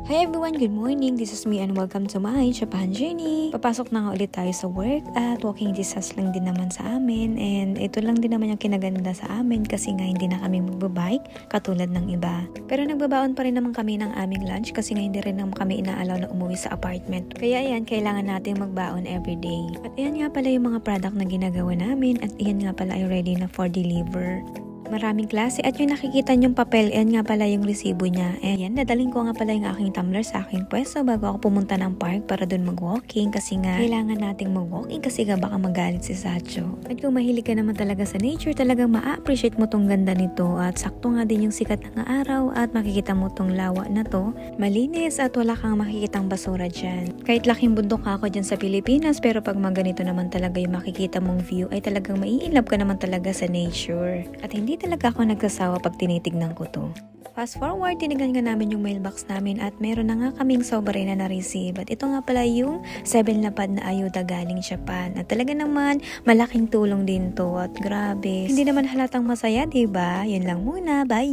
Hi everyone, good morning. This is me and welcome to my Japan journey. Papasok na nga ulit tayo sa work at walking distance lang din naman sa amin, and ito lang din naman yung kinaganda sa amin kasi nga hindi na kami magbabike katulad ng iba. Pero nagbabaon pa rin naman kami ng aming lunch kasi nga hindi rin naman kami inaalaw na umuwi sa apartment. Kaya ayan, kailangan nating magbaon everyday. At ayan nga pala yung mga product na ginagawa namin at ayan nga pala ay ready na for deliver. Maraming klase at yung nakikita nyong papel, yan nga pala yung resibo niya. Ayan, nadaling ko nga pala yung aking tumbler sa aking pwesto bago ako pumunta ng park para dun mag-walking kasi nga kailangan nating mag-walking kasi nga baka magalit si Sacho. At kung mahilig ka naman talaga sa nature, talagang ma-appreciate mo tong ganda nito at sakto nga din yung sikat ng araw at makikita mo tong lawa na to. Malinis at wala kang makikitang basura dyan. Kahit laking bundok ako dyan sa Pilipinas, pero pag mga ganito naman talaga yung makikita mong view ay talagang mai-inlove ka naman talaga sa nature. At hindi talaga ako nagsasawa pag tinitignan ko to. Fast forward, tinigan nga namin yung mailbox namin at meron na nga kaming sobre na na-receive. At ito nga pala yung 7 lapad na ayuda galing Japan. At talaga naman, malaking tulong din to. At grabe, hindi naman halatang masaya, diba? Yun lang muna, bye!